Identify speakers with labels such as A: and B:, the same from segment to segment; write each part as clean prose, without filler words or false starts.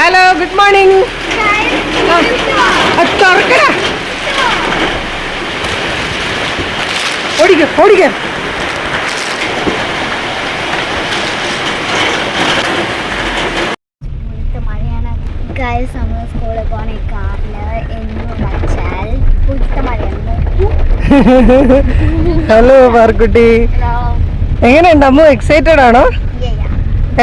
A: Hello, good morning. ഓടിക്കോ ഓടിക്കോ.
B: സ്കൂളിൽ പോണ കാറില് എന്ന് വച്ചാൽ മഴയാണ്.
A: ഹലോ പാർക്കുട്ടി, എങ്ങനെയുണ്ട്? അമ്മു എക്സൈറ്റഡ് ആണോ?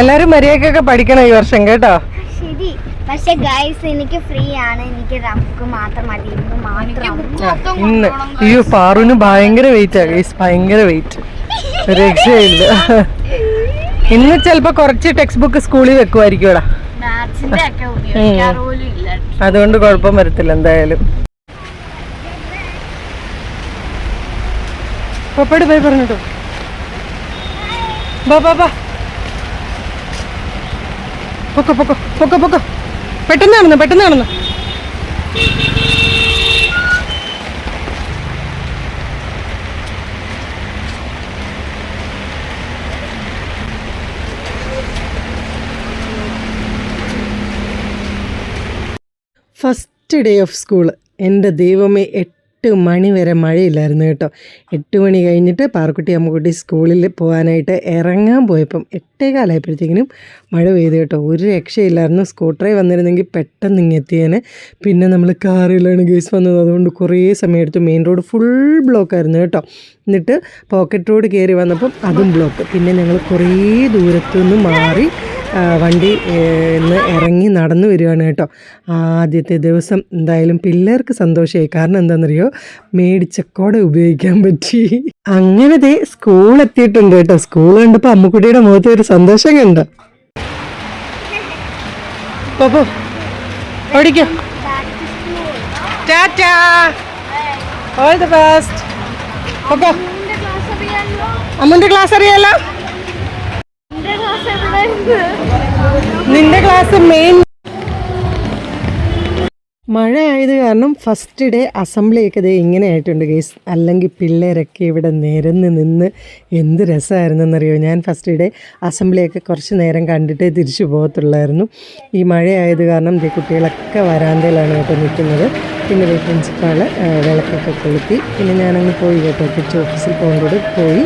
A: എല്ലാരും മര്യാദക്കൊക്കെ പഠിക്കണം ഈ വർഷം കേട്ടോ.
B: ശരി, പക്ഷെ ഗൈസ് എനിക്ക് ഫ്രീ ആണ്, എനിക്ക് റംക്ക് മാത്രം മതി ഇന്ന് മാത്രം.
A: ഇന്ന് അയ്യോ പാറുവിന് ഭയങ്കര വെയിറ്റ് ആണ് ഗൈസ്, ഭയങ്കര വെയിറ്റ്, രക്ഷയില്ല. ഇന്ന് ചിലപ്പോ കുറച്ച് ടെക്സ്റ്റ് ബുക്ക് സ്കൂളിൽ വെക്കുമായിരിക്കുംടാ, അതുകൊണ്ട് കുഴപ്പം വരത്തില്ല എന്തായാലും. പപ്പയോട് പോയി പറഞ്ഞിട്ടോ. ബാ ബാ ബാ, പൊക്കോ പൊക്കോ പൊക്കോ പൊക്കോ, പെട്ടെന്ന് നടന്നു പെട്ടെന്ന് നടന്നു. ഫസ്റ്റ് ഡേ ഓഫ് സ്കൂൾ, എൻ്റെ ദൈവമേ 8 മണി വരെ മഴയില്ലായിരുന്നു കേട്ടോ. 8 മണി കഴിഞ്ഞിട്ട് പാർക്കുട്ടി അമ്മുക്കുട്ടി സ്കൂളിൽ പോകാനായിട്ട് ഇറങ്ങാൻ പോയപ്പം 8:15 മഴ പെയ്തു കേട്ടോ. ഒരു രക്ഷയില്ലായിരുന്നു. സ്കൂട്ടറിൽ വന്നിരുന്നെങ്കിൽ പെട്ടെന്ന് ഇങ്ങെത്തിയേനെ. പിന്നെ നമ്മൾ കാറിലാണ് ഗേസ് വന്നത്, അതുകൊണ്ട് കുറേ സമയം എടുത്തു. മെയിൻ റോഡ് ഫുൾ ബ്ലോക്കായിരുന്നു കേട്ടോ. എന്നിട്ട് പോക്കറ്റ് റോഡ് കയറി വന്നപ്പം അതും ബ്ലോക്ക്. പിന്നെ ഞങ്ങൾ കുറേ ദൂരത്തുനിന്ന് മാറി വണ്ടി ഇറങ്ങി നടന്നു വരികയാണ് കേട്ടോ. ആദ്യത്തെ ദിവസം എന്തായാലും പിള്ളേർക്ക് സന്തോഷമായി. കാരണം എന്താണെന്നറിയോ, മേടിച്ച കുട ഉപയോഗിക്കാൻ പറ്റി. അങ്ങനെ സ്കൂൾ എത്തിയിട്ടുണ്ട് കേട്ടോ. സ്കൂൾ കണ്ടപ്പോൾ അമ്മുക്കുട്ടിയുടെ മുഖത്ത് ഒരു സന്തോഷം കണ്ടോ. പോ ഓടിക്കോ. Tata, all the best. Okay, അമ്മുന്റെ ക്ലാസ് അറിയാലോ. നിന്റെ ക്ലാസ് മെയിൻ. മഴ ആയത് കാരണം ഫസ്റ്റ് ഡേ അസംബ്ലിയൊക്കെ ഇങ്ങനെ ആയിട്ടുണ്ട് ഗേസ്. അല്ലെങ്കിൽ പിള്ളേരൊക്കെ ഇവിടെ നിരന്ന് നിന്ന് എന്ത് രസമായിരുന്നെന്നറിയോ. ഞാൻ ഫസ്റ്റ് ഡേ അസംബ്ലിയൊക്കെ കുറച്ച് നേരം കണ്ടിട്ടേ തിരിച്ചു പോകത്തുള്ളായിരുന്നു. ഈ മഴയായത് കാരണം കുട്ടികളൊക്കെ വരാന്തയിലാണ് കേട്ടോ നിൽക്കുന്നത്. പിന്നെ പ്രിൻസിപ്പാൾ വിളക്കൊക്കെ കൊളുത്തി. പിന്നെ ഞാനങ്ങ് പോയി കേട്ടോ, തിരിച്ച് ഓഫീസിൽ പോകുന്നത് പോയി.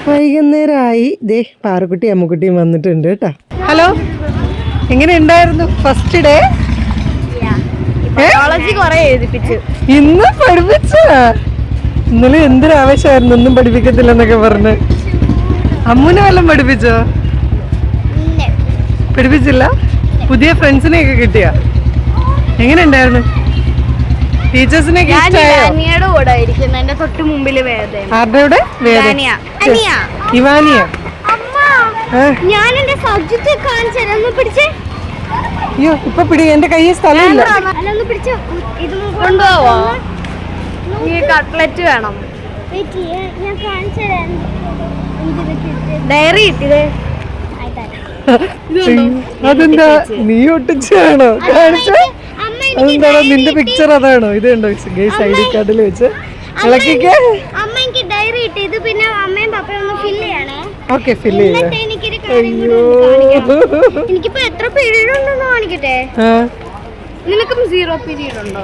A: വൈകുന്നേരമായി. പാറുക്കുട്ടി അമ്മുക്കുട്ടിയും വന്നിട്ടുണ്ട് കേട്ടോ. ഹലോ, എങ്ങനെ ഉണ്ടായിരുന്നു ഫസ്റ്റ് ഡേ? ഇന്ന് പഠിപ്പിച്ച ഇന്നലെ എന്തൊരു ആവശ്യമായിരുന്നു, ഒന്നും പഠിപ്പിക്കത്തില്ലെന്നൊക്കെ പറഞ്ഞ്. അമ്മുനെ വല്ലതും പഠിപ്പിച്ചോ? പഠിപ്പിച്ചില്ല. പുതിയ ഫ്രണ്ട്സിനെയൊക്കെ കിട്ടിയ? എങ്ങനെ ഉണ്ടായിരുന്നു? ടീച്ചേഴ്സിനെയൊക്കെ ഇഷ്ടമായോ? ആരുടെ? ഇവാനിയ. അയ്യോ ഇപ്പൊ പിടി, എന്റെ കയ്യിൽ സ്ഥലമില്ല.
B: കട്ട്ലറ്റ് വേണം. ഡയറി കിട്ടിയതേ.
A: അതെന്താ നീ ഒട്ടിച്ചാണോ കാണിച്ചേ? അതെന്താണോ നിന്റെ പിക്ചർ? അതാണോ? ഇത് കണ്ടോ ഗേസ് ഐ ഡി കാർഡിൽ വെച്ച് ഇളക്കിക്കേ. ഓക്കെ, ഫില്ല് ചെയ്യാം.
B: എനിക്കിപ്പോ എത്ര പീരീഡ് ഉണ്ടെന്ന് കാണിക്കട്ടെ. നിനക്കും 0 പീരീഡ് ഉണ്ടോ?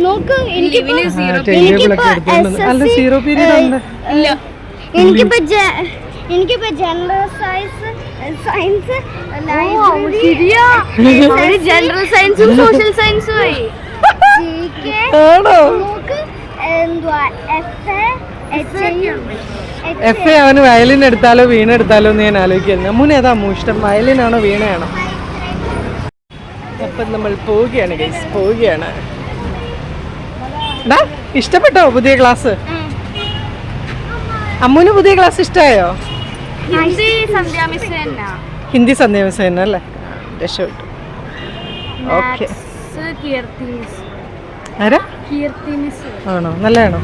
B: നോക്ക്, എനിക്കിപ്പോ ജനറൽ സയൻസ് ജനറൽ സയൻസും സോഷ്യൽ സയൻസും ആയി.
A: എഫ് അവന് വയലിൻ എടുത്താലോ വീണ എടുത്താലോ എന്ന് ഞാൻ ആലോചിക്കുന്നു. അമ്മൂന് ഏതാ അമ്മൂ ഇഷ്ടം, വയലിനാണോ വീണയാണോ? അപ്പം നമ്മൾ പോവുകയാണ് ഗൈസ്, പോവുകയാണ്. എടാ, ഇഷ്ടപ്പെട്ടോ പുതിയ ക്ലാസ്? അമ്മൂന് പുതിയ ക്ലാസ് ഇഷ്ടമായോ? ഹിന്ദി സന്ധ്യ മിസ് തന്നെ അല്ലേ? രക്ഷപ്പെട്ടു. ഓക്കെ, ആരാ? ആണോ, നല്ലതാണോ?